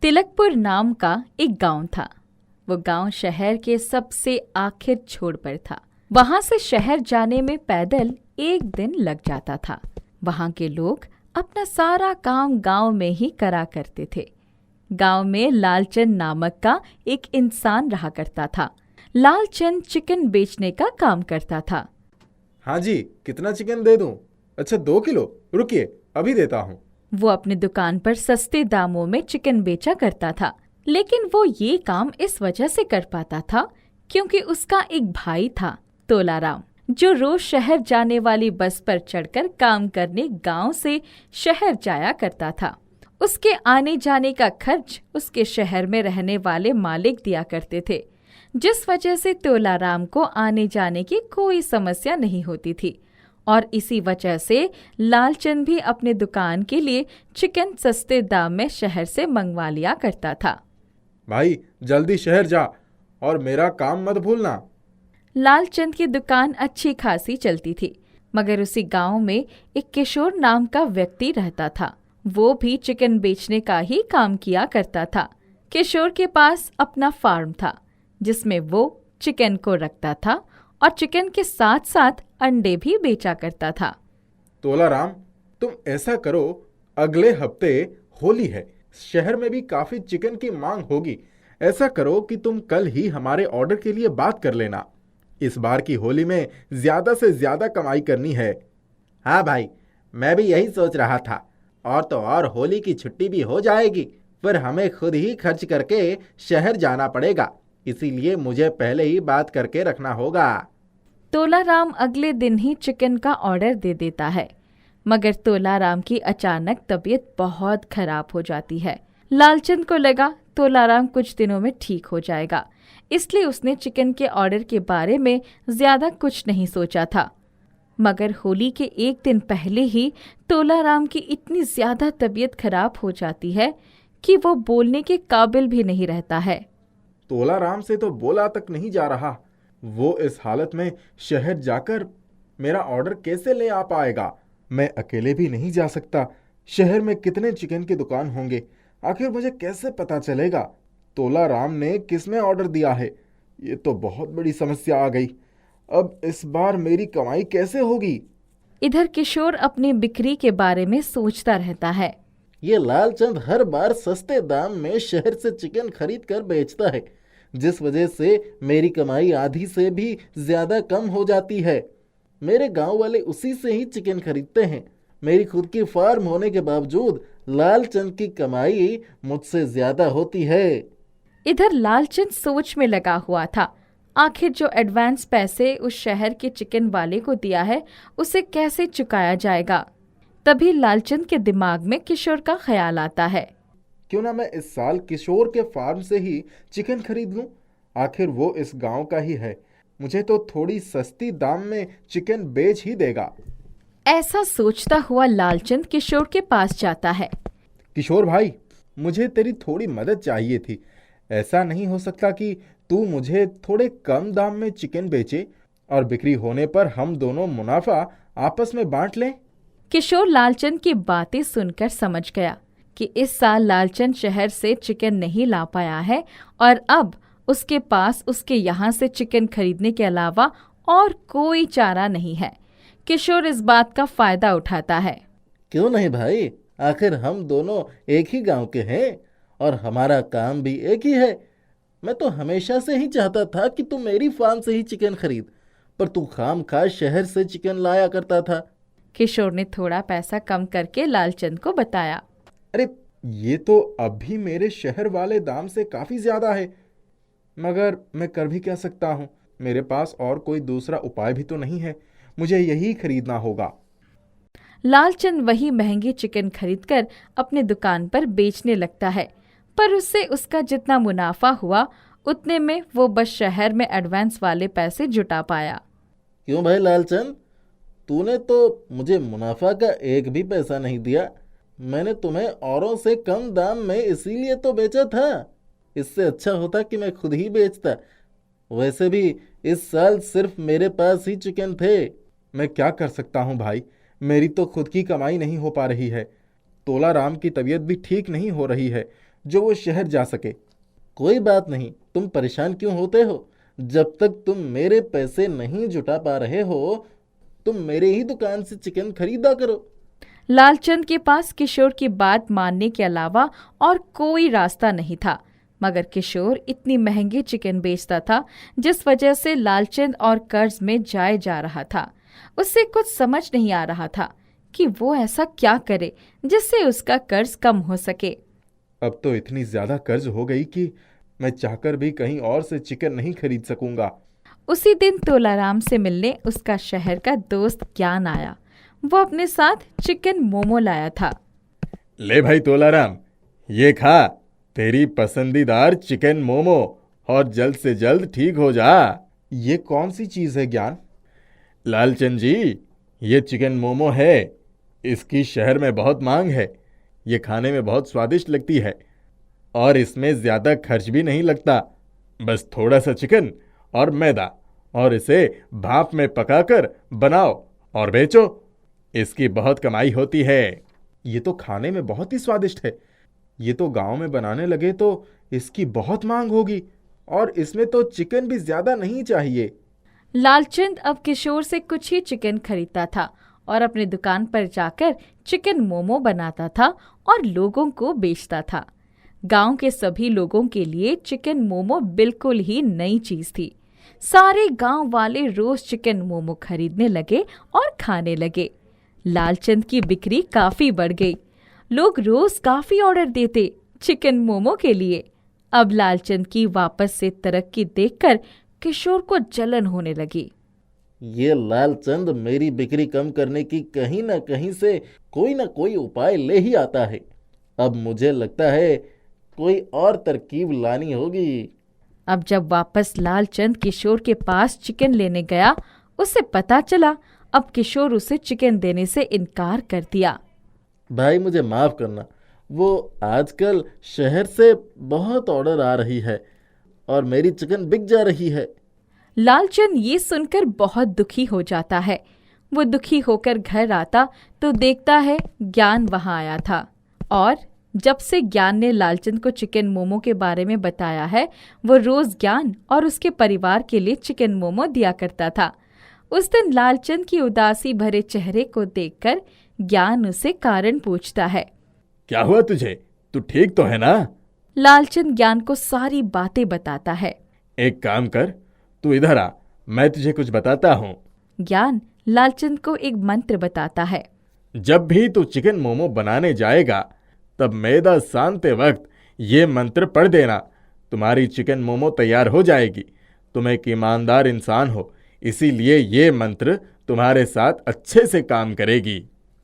तिलकपुर नाम का एक गांव था। वो गांव शहर के सबसे आखिर छोर पर था। वहां से शहर जाने में पैदल एक दिन लग जाता था। वहां के लोग अपना सारा काम गांव में ही करा करते थे। गांव में लालचंद नामक का एक इंसान रहा करता था। लालचंद चिकन बेचने का काम करता था। हाँ जी, कितना चिकन दे दूं? अच्छा, 2 किलो। रुकिए, अभी देता हूँ। वो अपनी दुकान पर सस्ते दामों में चिकन बेचा करता था, लेकिन वो ये काम इस वजह से कर पाता था क्योंकि उसका एक भाई था, तोलाराम, जो रोज शहर जाने वाली बस पर चढ़कर काम करने गांव से शहर जाया करता था। उसके आने जाने का खर्च उसके शहर में रहने वाले मालिक दिया करते थे, जिस वजह से तोलाराम को आने जाने की कोई समस्या नहीं होती थी। और इसी वजह से लालचंद भी अपने दुकान के लिए चिकन सस्ते दाम में शहर से मंगवा लिया करता था। भाई, जल्दी शहर जा और मेरा काम मत भूलना। लालचंद की दुकान अच्छी खासी चलती थी, मगर उसी गांव में एक किशोर नाम का व्यक्ति रहता था। वो भी चिकन बेचने का ही काम किया करता था। किशोर के पास अपना फार्म था, जिसमें वो चिकन को रखता था और चिकन के साथ साथ अंडे भी बेचा करता था। तोलाराम, तुम ऐसा करो, अगले हफ्ते होली है, शहर में भी काफी चिकन की मांग होगी। ऐसा करो कि तुम कल ही हमारे ऑर्डर के लिए बात कर लेना। इस बार की होली में ज्यादा से ज्यादा कमाई करनी है। हाँ भाई, मैं भी यही सोच रहा था। और तो और होली की छुट्टी भी हो जाएगी, फिर हमें खुद ही खर्च करके शहर जाना पड़ेगा, इसीलिए मुझे पहले ही बात करके रखना होगा। तोलाराम अगले दिन ही चिकन का ऑर्डर दे देता है, मगर तोलाराम की अचानक तबीयत बहुत खराब हो जाती है। लालचंद को लगा तोलाराम कुछ दिनों में ठीक हो जाएगा, इसलिए उसने चिकन के ऑर्डर के बारे में ज्यादा कुछ नहीं सोचा था। मगर होली के एक दिन पहले ही तोलाराम की इतनी ज्यादा तबीयत खराब हो जाती है कि वो बोलने के काबिल भी नहीं रहता है। तोलाराम से तो बोला तक नहीं जा रहा। वो इस हालत में शहर जाकर मेरा ऑर्डर कैसे ले आ पाएगा? मैं अकेले भी नहीं जा सकता। शहर में कितने चिकन की दुकान होंगे, आखिर मुझे कैसे पता चलेगा तोलाराम ने किस में ऑर्डर दिया है? ये तो बहुत बड़ी समस्या आ गई। अब इस बार मेरी कमाई कैसे होगी? इधर किशोर अपनी बिक्री के बारे में सोचता रहता है। ये लालचंद हर बार सस्ते दाम में शहर से चिकन खरीद कर बेचता है, जिस वजह से मेरी कमाई आधी से भी ज्यादा कम हो जाती है। मेरे गांव वाले उसी से ही चिकन खरीदते हैं। मेरी खुद की फार्म होने के बावजूद लालचंद की कमाई मुझसे ज्यादा होती है। इधर लालचंद सोच में लगा हुआ था, आखिर जो एडवांस पैसे उस शहर के चिकन वाले को दिया है उसे कैसे चुकाया जाएगा। तभी लालचंद के दिमाग में किशोर का ख्याल आता है। क्यों ना मैं इस साल किशोर के फार्म से ही चिकन खरीद लूं? आखिर वो इस गांव का ही है, मुझे तो थोड़ी सस्ती दाम में चिकन बेच ही देगा। ऐसा सोचता हुआ लालचंद किशोर के पास जाता है। किशोर भाई, मुझे तेरी थोड़ी मदद चाहिए थी। ऐसा नहीं हो सकता कि तू मुझे थोड़े कम दाम में चिकन बेचे और बिक्री होने पर हम दोनों मुनाफा आपस में बांट लें? किशोर लालचंद की बातें सुनकर समझ गया कि इस साल लालचंद शहर से चिकन नहीं ला पाया है और अब उसके पास उसके यहाँ से चिकन खरीदने के अलावा और कोई चारा नहीं है। किशोर इस बात का फायदा उठाता है। क्यों नहीं भाई, आखिर हम दोनों एक ही गांव के हैं और हमारा काम भी एक ही है। मैं तो हमेशा से ही चाहता था कि तू मेरी फार्म से ही चिकन खरीद, पर तू खामखा शहर से चिकन लाया करता था। किशोर ने थोड़ा पैसा कम करके लालचंद को बताया। अरे, ये तो अभी मेरे शहर वाले दाम से काफी ज्यादा है, मगर मैं कर भी क्या सकता हूँ? मेरे पास और कोई दूसरा उपाय भी तो नहीं है, मुझे यही खरीदना होगा। लालचंद वही महंगी चिकन खरीदकर अपने दुकान पर बेचने लगता है, पर उससे उसका जितना मुनाफा हुआ उतने में वो बस शहर में एडवांस वाले पैसे जुटा पाया। क्यों भाई लालचंद, तूने तो मुझे मुनाफा का एक भी पैसा नहीं दिया। मैंने तुम्हें औरों से कम दाम में इसीलिए तो बेचा था। इससे अच्छा होता कि मैं खुद ही बेचता। वैसे भी इस साल सिर्फ मेरे पास ही चिकन थे। मैं क्या कर सकता हूँ भाई, मेरी तो खुद की कमाई नहीं हो पा रही है। तोलाराम की तबीयत भी ठीक नहीं हो रही है, जो वो शहर जा सके। कोई बात नहीं, तुम परेशान क्यों होते हो? जब तक तुम मेरे पैसे नहीं जुटा पा रहे हो, तुम मेरे ही दुकान से चिकन खरीदा करो। लालचंद के पास किशोर की बात मानने के अलावा और कोई रास्ता नहीं था, मगर किशोर इतनी महंगी चिकन बेचता था जिस वजह से लालचंद और कर्ज में जाए जा रहा था। उससे कुछ समझ नहीं आ रहा था कि वो ऐसा क्या करे जिससे उसका कर्ज कम हो सके। अब तो इतनी ज्यादा कर्ज हो गई कि मैं चाहकर भी कहीं और से चिकन नहीं खरीद सकूंगा। उसी दिन तोलाराम से मिलने उसका शहर का दोस्त ज्ञान आया। वो अपने साथ चिकन मोमो लाया था। ले भाई तोलाराम, ये खा तेरी पसंदीदार चिकन मोमो और जल्द से जल्द ठीक हो जा। ये कौन सी चीज है ज्ञान? लालचंद जी, ये चिकन मोमो है। इसकी शहर में बहुत मांग है। ये खाने में बहुत स्वादिष्ट लगती है और इसमें ज्यादा खर्च भी नहीं लगता। बस थोड़ा सा चिकन और मैदा और इसे भाप में पकाकर बनाओ और बेचो। इसकी बहुत कमाई होती है। ये तो खाने में बहुत ही स्वादिष्ट है। ये तो गांव में बनाने लगे तो इसकी बहुत मांग होगी और इसमें तो चिकन भी ज्यादा नहीं चाहिए। लालचंद अब किशोर से कुछ ही चिकन खरीदता था और अपनी दुकान पर जाकर चिकन मोमो बनाता था और लोगों को बेचता था। गांव के सभी लोगों के लिए चिकन मोमो बिल्कुल ही नई चीज थी। सारे गांव वाले रोज चिकन मोमो खरीदने लगे और खाने लगे। लालचंद की बिक्री काफी बढ़ गई। लोग रोज काफी ऑर्डर देते चिकन मोमो के लिए। अब लालचंद की वापस से तरक्की देखकर किशोर को जलन होने लगी। ये लालचंद मेरी बिक्री कम करने की कहीं ना कहीं से कोई ना कोई उपाय ले ही आता है। अब मुझे लगता है कोई और तरकीब लानी होगी। अब जब वापस लालचंद किशोर के पास चिकन लेने गया, उसे पता चला अब किशोर उसे चिकन देने से इनकार कर दिया। भाई मुझे माफ करना, वो आजकल शहर से बहुत ऑर्डर आ रही है और मेरी चिकन बिक जा रही है। लालचंद ये सुनकर बहुत दुखी हो जाता है। वो दुखी होकर घर आता तो देखता है ज्ञान वहां आया था और जब से ज्ञान ने लालचंद को चिकन मोमो के बारे में बताया है, वो रोज ज्ञान और उसके परिवार के लिए चिकन मोमो दिया करता था। उस दिन लालचंद की उदासी भरे चेहरे को देखकर ज्ञान उसे कारण पूछता है। क्या हुआ तुझे? तू ठीक तो है ना? लालचंद ज्ञान को सारी बातें बताता है। एक काम कर, तू इधर आ, मैं तुझे कुछ बताता हूँ। ज्ञान लालचंद को एक मंत्र बताता है। जब भी तू चिकन मोमो बनाने जाएगा तब मैदा सानते वक्त ये मंत्र पढ़ देना। तुम्हारी चिकन मोमो तैयार हो जाएगी। तुम एक ईमानदार इंसान हो, इसीलिए ये मंत्र तुम्हारे साथ अच्छे से काम करेगी।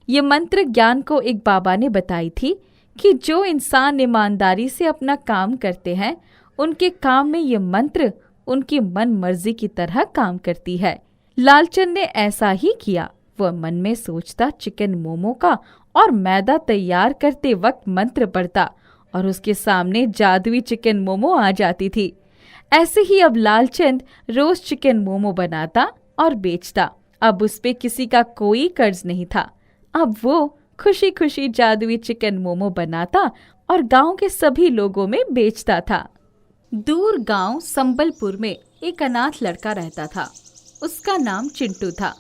ये मंत्र ज्ञान को एक बाबा ने बताई थी कि जो इंसान ईमानदारी से अपना काम करते हैं, उनके काम में ये मंत्र उनकी मन मर्जी की तरह काम करती है। लालचंद ने ऐसा ही किया। वह मन में सोचता चिकन मोमो का और मैदा तैयार करते वक्त मंत्र पढ़ता और उसके सामने जादुई चिकन मोमो आ जाती थी। ऐसे ही अब लालचंद रोज चिकन मोमो बनाता और बेचता। अब उस पे किसी का कोई कर्ज नहीं था। अब वो खुशी खुशी जादुई चिकन मोमो बनाता और गांव के सभी लोगों में बेचता था। दूर गांव संबलपुर में एक अनाथ लड़का रहता था। उसका नाम चिंटू था।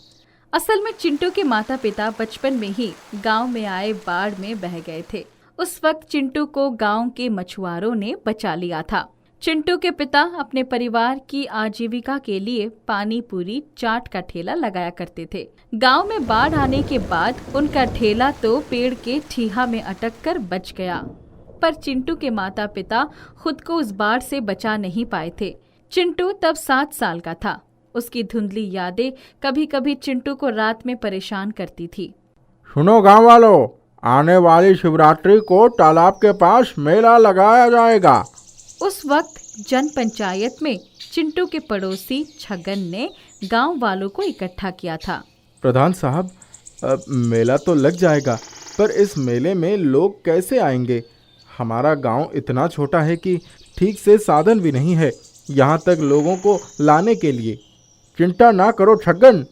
असल में चिंटू के माता पिता बचपन में ही गांव में आए बाढ़ में बह गए थे। उस वक्त चिंटू को गांव के मछुआरों ने बचा लिया था। चिंटू के पिता अपने परिवार की आजीविका के लिए पानी पूरी चाट का ठेला लगाया करते थे। गांव में बाढ़ आने के बाद उनका ठेला तो पेड़ के ठीहा में अटक कर बच गया, पर चिंटू के माता पिता खुद को उस बाढ़ से बचा नहीं पाए थे। चिंटू तब 7 साल का था। उसकी धुंधली यादें कभी कभी चिंटू को रात में परेशान करती थी। सुनो गांव वालों, आने वाली शिवरात्रि को तालाब के पास मेला लगाया जाएगा। उस वक्त जन पंचायत में चिंटू के पड़ोसी छगन ने गांव वालों को इकट्ठा किया था। प्रधान साहब, मेला तो लग जाएगा, पर इस मेले में लोग कैसे आएंगे? हमारा गांव इतना छोटा है कि ठीक से साधन भी नहीं है यहाँ तक लोगों को लाने के लिए। चिंता ना करो छगन,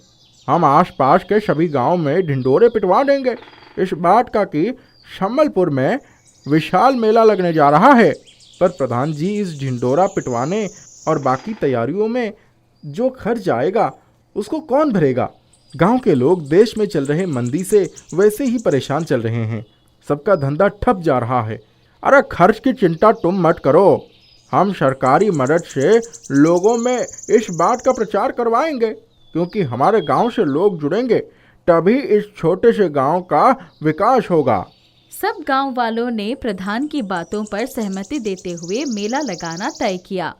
हम आसपास के सभी गांव में ढिंडोरे पिटवा देंगे इस बात का कि संबलपुर में विशाल मेला लगने जा रहा है। पर प्रधान जी, इस ढिंडोरा पिटवाने और बाकी तैयारियों में जो खर्च आएगा उसको कौन भरेगा? गांव के लोग देश में चल रहे मंदी से वैसे ही परेशान चल रहे हैं। सबका धंधा ठप जा रहा है। अरे खर्च की चिंता तुम मत करो, हम सरकारी मदद से लोगों में इस बात का प्रचार करवाएंगे, क्योंकि हमारे गांव से लोग जुड़ेंगे, तभी इस छोटे से गांव का विकास होगा। सब गांव वालों ने प्रधान की बातों पर सहमति देते हुए मेला लगाना तय किया।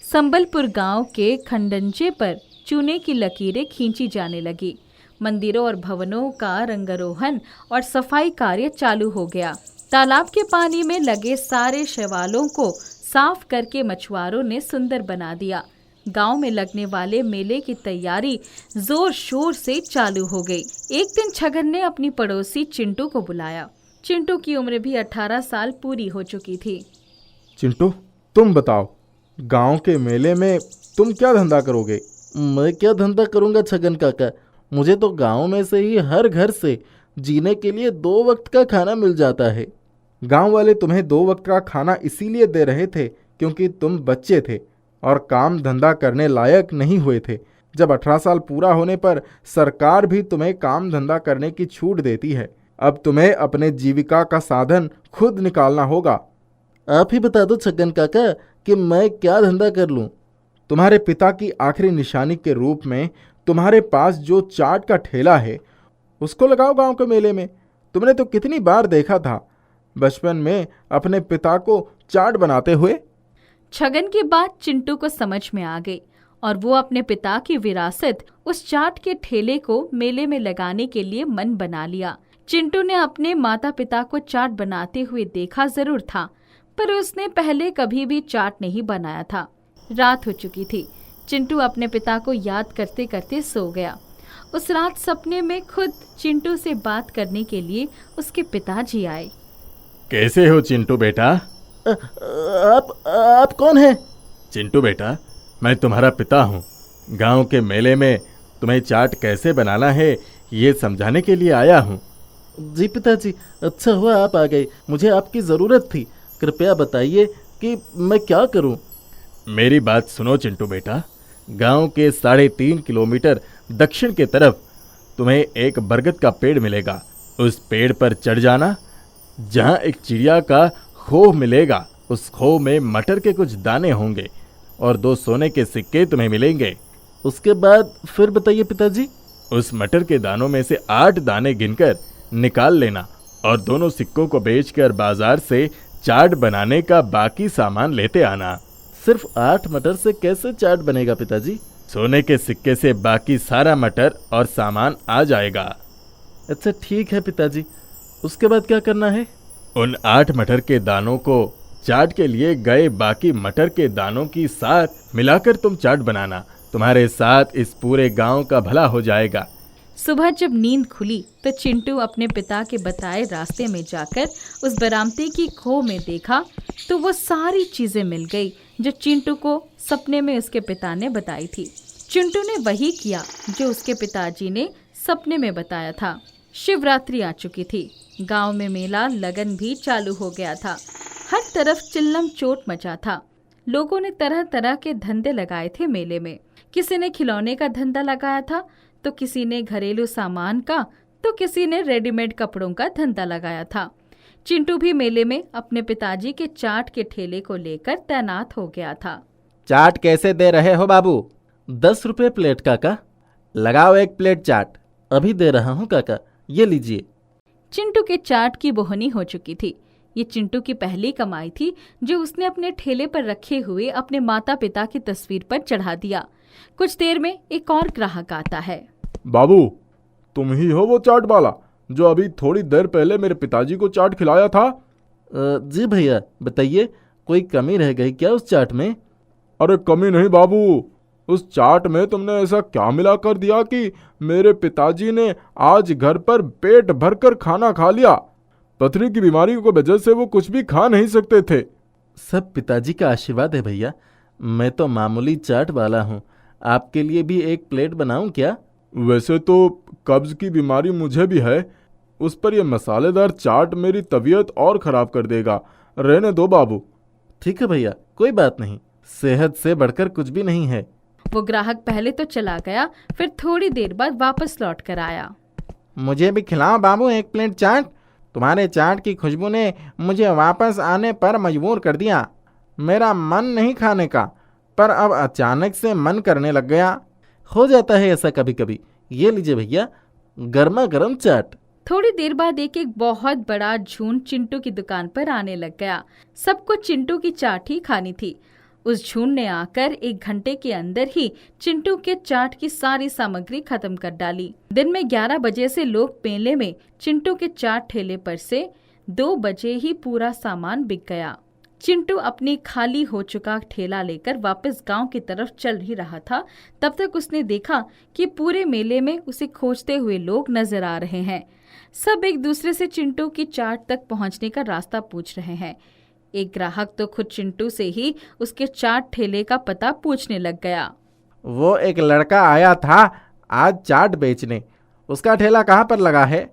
संबलपुर गांव के खंडंजे पर चूने की लकीरें खींची जाने लगी। मंदिरों और भवनों का रंगारोहण और सफाई कार्य चालू हो गया। तालाब के पानी में लगे सारे शैवालों को साफ करके मछुआरों ने सुंदर बना दिया। गांव में लगने वाले मेले की तैयारी जोर शोर से चालू हो गई। एक दिन छगन ने अपनी पड़ोसी चिंटू को बुलाया। चिंटू की उम्र भी 18 साल पूरी हो चुकी थी। चिंटू, तुम बताओ, गांव के मेले में तुम क्या धंधा करोगे? मैं क्या धंधा करूंगा छगन काका, मुझे तो गांव में से ही हर घर से जीने के लिए 2 वक्त का खाना मिल जाता है। गांव वाले तुम्हें 2 वक्त का खाना इसीलिए दे रहे थे क्योंकि तुम बच्चे थे और काम धंधा करने लायक नहीं हुए थे। जब 18 साल पूरा होने पर सरकार भी तुम्हें काम धंधा करने की छूट देती है। अब तुम्हें अपने जीविका का साधन खुद निकालना होगा। आप ही बता दो छगन काका कि मैं क्या धंधा कर लूं। तुम्हारे पिता की आखिरी निशानी के रूप में तुम्हारे पास जो चाट का ठेला है उसको लगाओ गांव के मेले में। तुमने तो कितनी बार देखा था बचपन में अपने पिता को चाट बनाते हुए। छगन की बात चिंटू को समझ में आ गई और वो अपने पिता की विरासत उस चाट के ठेले को मेले में लगाने के लिए मन बना लिया। चिंटू ने अपने माता पिता को चाट बनाते हुए देखा जरूर था, पर उसने पहले कभी भी चाट नहीं बनाया था। रात हो चुकी थी। चिंटू अपने पिता को याद करते करते सो गया। उस रात सपने में खुद चिंटू से बात करने के लिए उसके पिताजी आए। कैसे हो चिंटू बेटा? आप कौन हैं? चिंटू बेटा, मैं तुम्हारा पिता हूँ। गांव के मेले में तुम्हें चाट कैसे बनाना है ये समझाने के लिए आया हूँ। जी पिताजी, अच्छा हुआ आप आ गए, मुझे आपकी ज़रूरत थी। कृपया बताइए कि मैं क्या करूँ। मेरी बात सुनो चिंटू बेटा, गांव के 3.5 किलोमीटर दक्षिण के तरफ तुम्हें एक बरगद का पेड़ मिलेगा। उस पेड़ पर चढ़ जाना। जहां एक चिड़िया का खोह मिलेगा, उस खोह में मटर के कुछ दाने होंगे और 2 सोने के सिक्के तुम्हें मिलेंगे। उसके बाद फिर बताइए पिताजी। उस मटर के दानों में से 8 दाने गिनकर निकाल लेना और दोनों सिक्कों को बेचकर बाजार से चाट बनाने का बाकी सामान लेते आना। सिर्फ 8 मटर से कैसे चाट बनेगा पिताजी? सोने के सिक्के से बाकी सारा मटर और सामान आ जाएगा। अच्छा ठीक है पिताजी, उसके बाद क्या करना है? उन 8 मटर के दानों को चाट के लिए गए बाकी मटर के दानों की साथ मिलाकर तुम चाट बनाना। तुम्हारे साथ इस पूरे गांव का भला हो जाएगा। सुबह जब नींद खुली तो चिंटू अपने पिता के बताए रास्ते में जाकर उस बरामदे की खोह में देखा तो वो सारी चीजें मिल गई जो चिंटू को सपने में उसके पिता ने बताई थी। चिंटू ने वही किया जो उसके पिताजी ने सपने में बताया था। शिवरात्रि आ चुकी थी। गांव में मेला लगन भी चालू हो गया था। हर तरफ चिल्लम चोट मचा था। लोगों ने तरह तरह के धंधे लगाए थे मेले में। किसी ने खिलौने का धंधा लगाया था, तो किसी ने घरेलू सामान का, तो किसी ने रेडीमेड कपड़ों का धंधा लगाया था। चिंटू भी मेले में अपने पिताजी के चाट के ठेले को लेकर तैनात हो गया था। चाट कैसे दे रहे हो बाबू? 10 रुपये प्लेट काका। लगाओ 1 प्लेट चाट। अभी दे रहा हूँ काका, ये लीजिए। चिंटू के चाट की बोहनी हो चुकी थी। ये चिंटू की पहली कमाई थी जो उसने अपने ठेले पर रखे हुए अपने माता पिता की तस्वीर पर चढ़ा दिया। कुछ देर में एक और ग्राहक आता है। बाबू, तुम ही हो वो चाट वाला जो अभी थोड़ी देर पहले मेरे पिताजी को चाट खिलाया था? जी भैया, बताइए, कोई कमी रह गई क्या उस चाट में? अरे कमी नहीं बाबू, उस चाट में तुमने ऐसा क्या मिला कर दिया कि मेरे पिताजी ने आज घर पर पेट भरकर खाना खा लिया। पथरी की बीमारी की वजह से वो कुछ भी खा नहीं सकते थे। सब पिताजी का आशीर्वाद है भैया। मैं तो मामूली चाट वाला हूँ, आपके लिए भी 1 प्लेट बनाऊं क्या? वैसे तो कब्ज की बीमारी मुझे भी है, उस पर यह मसालेदार चाट मेरी तबीयत और खराब कर देगा। रहने दो बाबू। ठीक है भैया, कोई बात नहीं, सेहत से बढ़कर कुछ भी नहीं है। वो ग्राहक पहले तो चला गया, फिर थोड़ी देर बाद वापस लौट कर आया। मुझे भी खिलाओ बाबू एक प्लेट चाट। तुम्हारे चाट की खुशबू ने मुझे वापस आने पर मजबूर कर दिया। मेरा मन नहीं खाने का, पर अब अचानक से मन करने लग गया। हो जाता है ऐसा कभी कभी। ये लीजिए भैया, गर्मा गर्म चाट। थोड़ी देर बाद एक एक बहुत बड़ा झुंड चिंटू की दुकान पर आने लग गया। सबको चिंटू की चाट ही खानी थी। उस झुंड ने आकर 1 घंटे के अंदर ही चिंटू के चाट की सारी सामग्री खत्म कर डाली। दिन में 11 बजे से लोग मेले में चिंटू के चाट ठेले पर से 2 बजे ही पूरा सामान बिक गया। चिंटू अपनी खाली हो चुका ठेला लेकर वापस गांव की तरफ चल ही रहा था। तब तक उसने देखा कि पूरे मेले में उसे खोजते हुए लोग नजर आ रहे हैं। सब एक दूसरे से चिंटू की चाट तक पहुंचने का रास्ता पूछ रहे हैं। एक ग्राहक तो खुद चिंटू से ही उसके चाट ठेले का पता पूछने लग गया। वो एक लड़का आया था आज चाट बेचने, उसका ठेला कहाँ पर लगा है?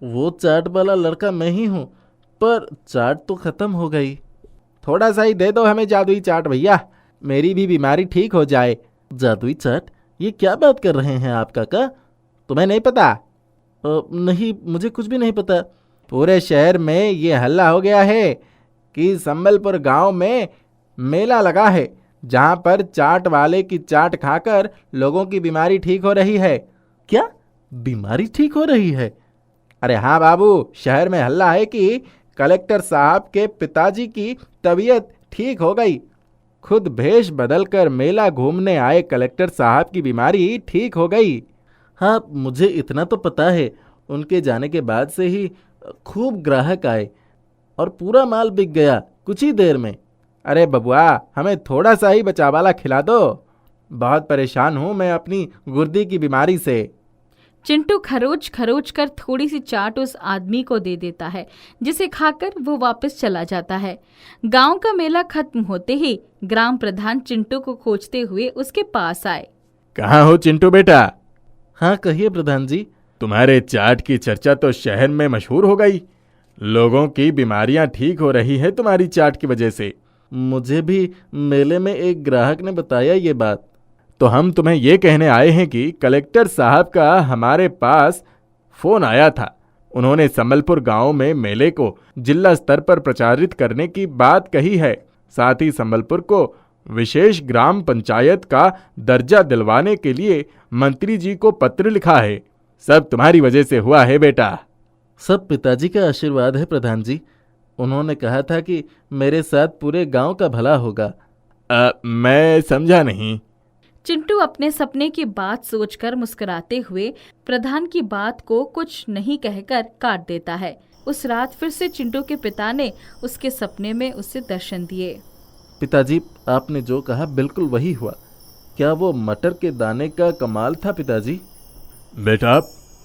वो चाट वाला लड़का मैं ही हूँ, पर चाट तो खत्म हो गई। थोड़ा सा ही दे दो हमें जादुई चाट भैया, मेरी भी बीमारी ठीक हो जाए। जादुई चाट? ये क्या बात कर रहे हैं आप काका? तुम्हें नहीं पता? नहीं, मुझे कुछ भी नहीं पता। पूरे शहर में ये हल्ला हो गया है कि संबलपुर गांव में मेला लगा है, जहां पर चाट वाले की चाट खाकर लोगों की बीमारी ठीक हो रही है। क्या बीमारी ठीक हो रही है? अरे हाँ बाबू, शहर में हल्ला है कि कलेक्टर साहब के पिताजी की तबीयत ठीक हो गई। खुद भेष बदलकर मेला घूमने आए कलेक्टर साहब की बीमारी ठीक हो गई। हाँ, मुझे इतना तो पता है। उनके जाने के बाद से ही खूब ग्राहक आए और पूरा माल बिक गया कुछ ही देर में। अरे बबुआ, हमें थोड़ा सा ही बचावाला खिला दो, बहुत परेशान हूँ मैं अपनी गुर्दे की बीमारी से। चिंटू खरोच खरोच कर थोड़ी सी चाट उस आदमी को दे देता है, जिसे खाकर वो वापस चला जाता है। गांव का मेला खत्म होते ही ग्राम प्रधान चिंटू को खोजते हुए उसके पास आए। कहाँ हो चिंटू बेटा? हाँ कहिए प्रधान जी। तुम्हारे चाट की चर्चा तो शहर में मशहूर हो गई। लोगों की बीमारियां ठीक हो रही है तुम्हारी चाट की वजह से। मुझे भी मेले में एक ग्राहक ने बताया ये बात। तो हम तुम्हें ये कहने आए हैं कि कलेक्टर साहब का हमारे पास फोन आया था। उन्होंने संबलपुर गांव में मेले को जिला स्तर पर प्रचारित करने की बात कही है। साथ ही संबलपुर को विशेष ग्राम पंचायत का दर्जा दिलवाने के लिए मंत्री जी को पत्र लिखा है। सब तुम्हारी वजह से हुआ है बेटा। सब पिताजी का आशीर्वाद है प्रधान जी। उन्होंने कहा था कि मेरे साथ पूरे गांव का भला होगा। मैं समझा नहीं। चिंटू अपने सपने की बात सोचकर मुस्कुराते हुए प्रधान की बात को कुछ नहीं कहकर काट देता है। उस रात फिर से चिंटू के पिता ने उसके सपने में उसे दर्शन दिए। पिताजी, आपने जो कहा बिल्कुल वही हुआ। क्या वो मटर के दाने का कमाल था पिताजी? बेटा,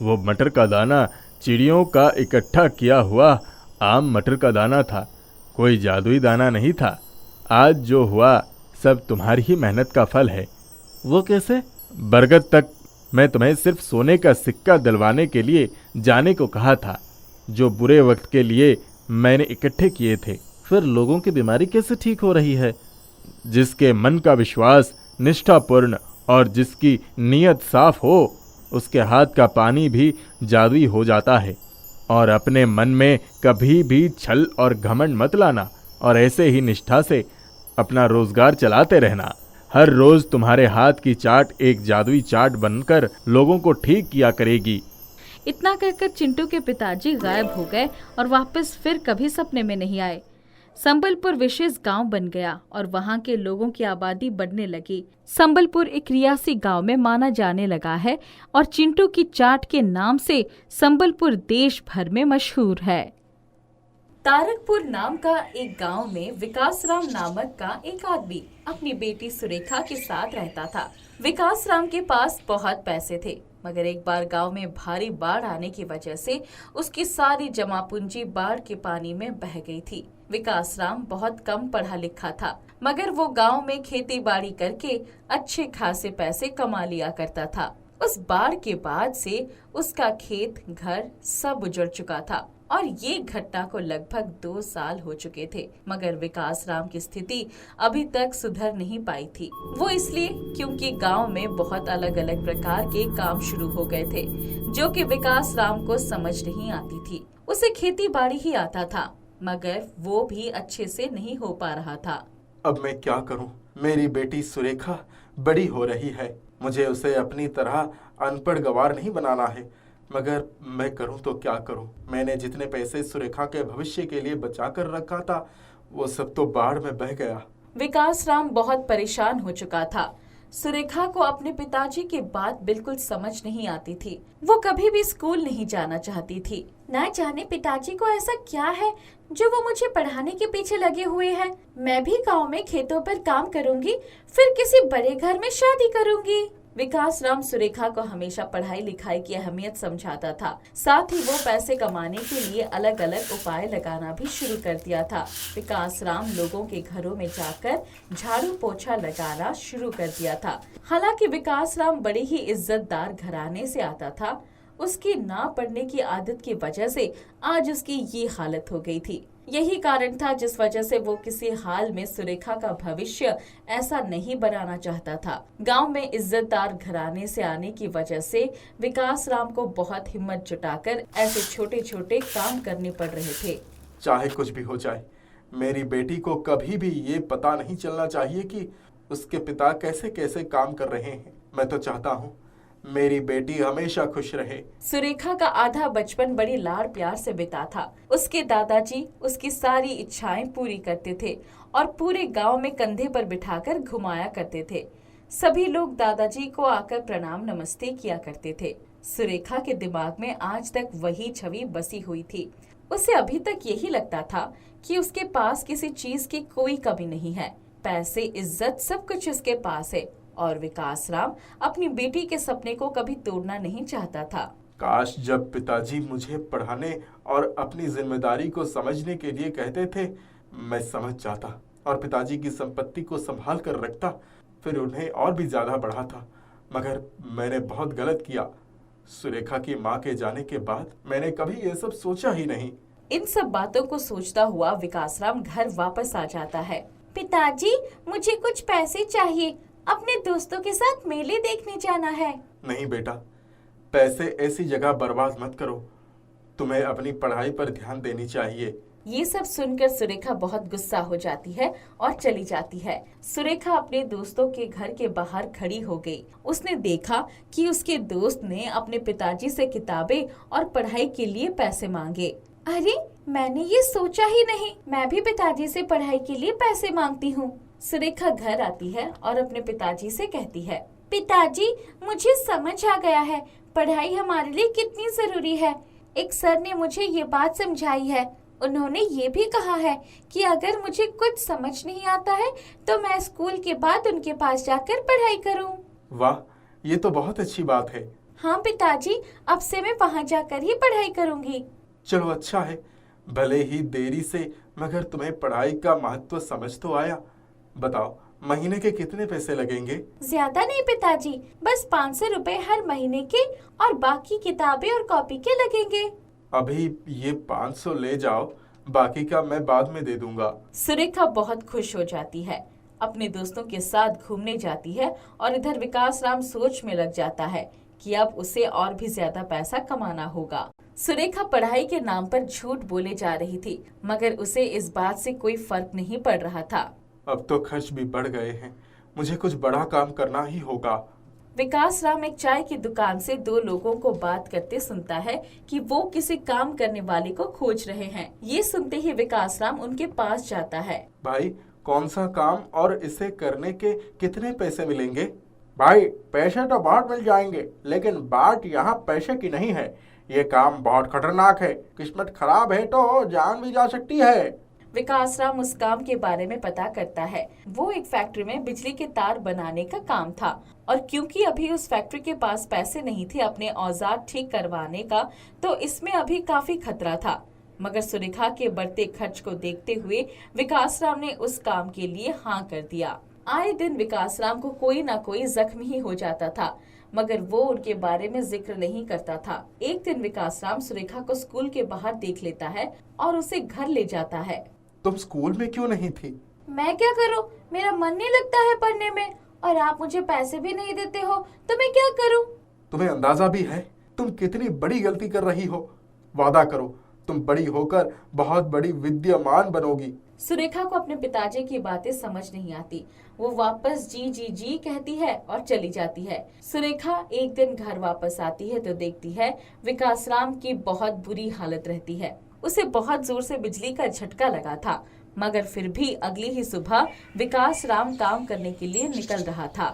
वो मटर का दाना चिड़ियों का इकट्ठा किया हुआ आम मटर का दाना था, कोई जादुई दाना नहीं था। आज जो हुआ सब तुम्हारी ही मेहनत का फल है। वो कैसे? बरगद तक मैं तुम्हें सिर्फ सोने का सिक्का दिलवाने के लिए जाने को कहा था, जो बुरे वक्त के लिए मैंने इकट्ठे किए थे। फिर लोगों की बीमारी कैसे ठीक हो रही है? जिसके मन का विश्वास निष्ठापूर्ण और जिसकी नीयत साफ हो, उसके हाथ का पानी भी जादुई हो जाता है। और अपने मन में कभी भी छल और घमंड मत लाना, और ऐसे ही निष्ठा से अपना रोजगार चलाते रहना। हर रोज तुम्हारे हाथ की चाट एक जादुई चाट बनकर लोगों को ठीक किया करेगी। इतना कहकर चिंटू के पिताजी गायब हो गए और वापस फिर कभी सपने में नहीं आए। संबलपुर विशेष गांव बन गया और वहां के लोगों की आबादी बढ़ने लगी। संबलपुर एक रियासी गांव में माना जाने लगा है और चिंटू की चाट के नाम से संबलपुर देश भर में मशहूर है। तारकपुर नाम का एक गांव में विकास राम नामक का एक आदमी अपनी बेटी सुरेखा के साथ रहता था। विकास राम के पास बहुत पैसे थे, मगर एक बार गांव में भारी बाढ़ आने की वजह से उसकी सारी जमा पूंजी बाढ़ के पानी में बह गई थी। विकास राम बहुत कम पढ़ा लिखा था, मगर वो गांव में खेती बाड़ी करके अच्छे खासे पैसे कमा लिया करता था। उस बाढ़ के बाद से उसका खेत, घर सब उजड़ चुका था और ये घटना को लगभग 2 साल हो चुके थे, मगर विकास राम की स्थिति अभी तक सुधर नहीं पाई थी। वो इसलिए क्योंकि गांव में बहुत अलग अलग प्रकार के काम शुरू हो गए थे जो कि विकास राम को समझ नहीं आती थी। उसे खेती बाड़ी ही आता था, मगर वो भी अच्छे से नहीं हो पा रहा था। अब मैं क्या करूं? मेरी बेटी सुरेखा बड़ी हो रही है, मुझे उसे अपनी तरह अनपढ़ गंवार नहीं बनाना है, मगर मैं करूं तो क्या करूं? मैंने जितने पैसे सुरेखा के भविष्य के लिए बचा कर रखा था वो सब तो बाढ़ में बह गया। विकास राम बहुत परेशान हो चुका था। सुरेखा को अपने पिताजी की बात बिल्कुल समझ नहीं आती थी। वो कभी भी स्कूल नहीं जाना चाहती थी। न जाने पिताजी को ऐसा क्या है जो वो मुझे पढ़ाने के पीछे लगे हुए हैं। मैं भी गांव में खेतों पर काम करूंगी, फिर किसी बड़े घर में शादी करूंगी। विकास राम सुरेखा को हमेशा पढ़ाई लिखाई की अहमियत समझाता था। साथ ही वो पैसे कमाने के लिए अलग अलग उपाय लगाना भी शुरू कर दिया था। विकास राम लोगों के घरों में जाकर झाड़ू पोछा लगाना शुरू कर दिया था। हालांकि विकास राम बड़े ही इज्जतदार घराने से आता था, उसकी ना पढ़ने की आदत की वजह से आज उसकी ये हालत हो गई थी। यही कारण था जिस वजह से वो किसी हाल में सुरेखा का भविष्य ऐसा नहीं बनाना चाहता था। गांव में इज्जतदार घराने से आने की वजह से विकास राम को बहुत हिम्मत जुटाकर ऐसे छोटे छोटे काम करने पड़ रहे थे। चाहे कुछ भी हो जाए, मेरी बेटी को कभी भी ये पता नहीं चलना चाहिए कि उसके पिता कैसे कैसे काम कर रहे हैं। मैं तो चाहता हूँ मेरी बेटी हमेशा खुश रहे। सुरेखा का आधा बचपन बड़ी लाड़ प्यार से बिता था। उसके दादाजी उसकी सारी इच्छाएं पूरी करते थे और पूरे गांव में कंधे पर बिठाकर घुमाया करते थे। सभी लोग दादाजी को आकर प्रणाम नमस्ते किया करते थे। सुरेखा के दिमाग में आज तक वही छवि बसी हुई थी। उसे अभी तक यही लगता था कि उसके पास किसी चीज की कोई कमी नहीं है। पैसे, इज्जत, सब कुछ उसके पास है और विकास राम अपनी बेटी के सपने को कभी तोड़ना नहीं चाहता था। काश जब पिताजी मुझे पढ़ाने और अपनी जिम्मेदारी को समझने के लिए कहते थे मैं समझ जाता और पिताजी की संपत्ति को संभाल कर रखता, फिर उन्हें और भी ज्यादा बढ़ाता। मगर मैंने बहुत गलत किया। सुरेखा की माँ के जाने के बाद मैंने कभी ये सब सोचा ही नहीं। इन सब बातों को सोचता हुआ विकास राम घर वापस आ जाता है। पिताजी, मुझे कुछ पैसे चाहिए, अपने दोस्तों के साथ मेले देखने जाना है। नहीं बेटा, पैसे ऐसी जगह बर्बाद मत करो, तुम्हें अपनी पढ़ाई पर ध्यान देनी चाहिए। ये सब सुनकर सुरेखा बहुत गुस्सा हो जाती है और चली जाती है। सुरेखा अपने दोस्तों के घर के बाहर खड़ी हो गई। उसने देखा कि उसके दोस्त ने अपने पिताजी से किताबें और पढ़ाई के लिए पैसे मांगे। अरे, मैंने ये सोचा ही नहीं, मैं भी पिताजी से पढ़ाई के लिए पैसे मांगती हूँ। सुरेखा घर आती है और अपने पिताजी से कहती है, पिताजी, मुझे समझ आ गया है पढ़ाई हमारे लिए कितनी जरूरी है। एक सर ने मुझे ये बात समझाई है। उन्होंने ये भी कहा है कि अगर मुझे कुछ समझ नहीं आता है तो मैं स्कूल के बाद उनके पास जाकर पढ़ाई करूं। वाह, ये तो बहुत अच्छी बात है। हाँ पिताजी, अब से मैं वहाँ जाकर ही पढ़ाई करूंगी। चलो अच्छा है, भले ही देरी से मगर तुम्हें पढ़ाई का महत्व समझ तो आया। बताओ, महीने के कितने पैसे लगेंगे? ज्यादा नहीं पिताजी, बस 500 रुपए हर महीने के और बाकी किताबें और कॉपी के लगेंगे। अभी ये 500 ले जाओ, बाकी का मैं बाद में दे दूंगा। सुरेखा बहुत खुश हो जाती है, अपने दोस्तों के साथ घूमने जाती है और इधर विकास राम सोच में लग जाता है कि अब उसे और भी ज्यादा पैसा कमाना होगा। सुरेखा पढ़ाई के नाम पर झूठ बोले जा रही थी, मगर उसे इस बात से कोई फर्क नहीं पड़ रहा था। अब तो खर्च भी बढ़ गए हैं, मुझे कुछ बड़ा काम करना ही होगा। विकास राम एक चाय की दुकान से 2 लोगों को बात करते सुनता है कि वो किसी काम करने वाले को खोज रहे हैं। ये सुनते ही विकास राम उनके पास जाता है। भाई, कौन सा काम और इसे करने के कितने पैसे मिलेंगे? भाई, पैसे तो बहुत मिल जाएंगे, लेकिन बात यहाँ पैसे की नहीं है। ये काम बहुत खतरनाक है, किस्मत खराब है तो जान भी जा सकती है। विकास राम उस काम के बारे में पता करता है। वो एक फैक्ट्री में बिजली के तार बनाने का काम था और क्योंकि अभी उस फैक्ट्री के पास पैसे नहीं थे अपने औजार ठीक करवाने का, तो इसमें अभी काफी खतरा था। मगर सुरेखा के बढ़ते खर्च को देखते हुए विकास राम ने उस काम के लिए हाँ कर दिया। आए दिन विकास राम को कोई ना कोई जख्म ही हो जाता था, मगर वो उनके बारे में जिक्र नहीं करता था। एक दिन विकास राम सुरेखा को स्कूल के बाहर देख लेता है और उसे घर ले जाता है। तुम स्कूल में क्यों नहीं थी? मैं क्या करूं? मेरा मन नहीं लगता है पढ़ने में, और आप मुझे पैसे भी नहीं देते हो, तो मैं क्या करूं? तुम्हें अंदाजा भी है तुम कितनी बड़ी गलती कर रही हो? वादा करो तुम बड़ी होकर बहुत बड़ी विद्वान बनोगी। सुरेखा को अपने पिताजी की बातें समझ नहीं आती। वो वापस जी जी जी कहती है और चली जाती है। सुरेखा एक दिन घर वापस आती है तो देखती है विकास राम की बहुत बुरी हालत रहती है। उसे बहुत जोर से बिजली का झटका लगा था, मगर फिर भी अगली ही सुबह विकास राम काम करने के लिए निकल रहा था।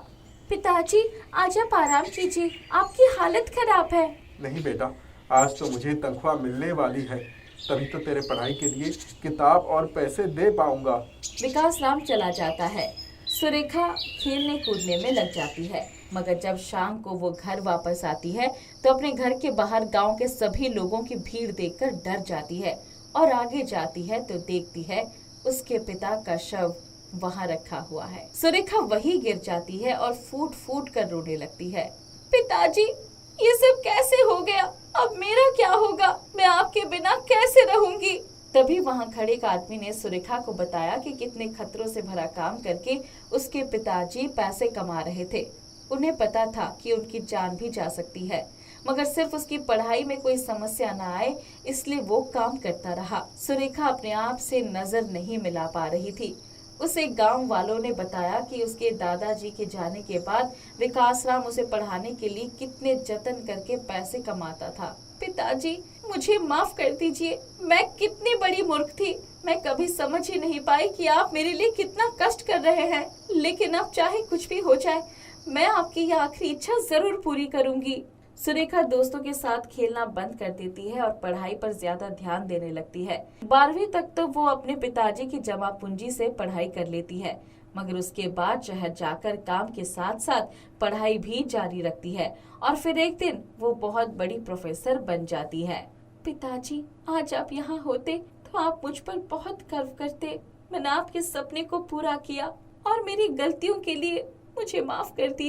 पिताजी, आज आप आराम कीजिए, आपकी हालत खराब है। नहीं बेटा, आज तो मुझे तनख्वाह मिलने वाली है, तभी तो तेरे पढ़ाई के लिए किताब और पैसे दे पाऊंगा। विकास राम चला जाता है। सुरेखा खेलने कूदने में लग जाती है, मगर जब शाम को वो घर वापस आती है तो अपने घर के बाहर गांव के सभी लोगों की भीड़ देखकर डर जाती है और आगे जाती है तो देखती है उसके पिता का शव वहां रखा हुआ है। सुरेखा वहीं गिर जाती है और फूट फूट कर रोने लगती है। पिताजी, ये सब कैसे हो गया? अब मेरा क्या होगा? मैं आपके बिना कैसे रहूंगी? तभी वहां खड़े एक आदमी ने सुरेखा को बताया कि कितने खतरों से भरा काम करके उसके पिताजी पैसे कमा रहे थे। उन्हें पता था कि उनकी जान भी जा सकती है, मगर सिर्फ उसकी पढ़ाई में कोई समस्या न आए इसलिए वो काम करता रहा। सुरेखा अपने आप से नजर नहीं मिला पा रही थी। उसे गांव वालों ने बताया कि उसके दादाजी के जाने के बाद विकास राम उसे पढ़ाने के लिए कितने जतन करके पैसे कमाता था। पिताजी, मुझे माफ कर दीजिए, मैं कितनी बड़ी मूर्ख थी। मैं कभी समझ ही नहीं पाई कि आप मेरे लिए कितना कष्ट कर रहे हैं। लेकिन अब चाहे कुछ भी हो जाए, मैं आपकी ये आखिरी इच्छा जरूर पूरी करूंगी। सुरेखा दोस्तों के साथ खेलना बंद कर देती है और पढ़ाई पर ज्यादा ध्यान देने लगती है। 12वीं तक तो वो अपने पिताजी की जमा पूंजी से पढ़ाई कर लेती है, मगर उसके बाद शहर जाकर काम के साथ साथ पढ़ाई भी जारी रखती है और फिर एक दिन वो बहुत बड़ी प्रोफेसर बन जाती है। पिताजी, आज आप यहाँ होते तो आप मुझ पर बहुत गर्व करते। मैंने आपके सपने को पूरा किया और मेरी गलतियों के लिए मुझे माफ कर दीजिए।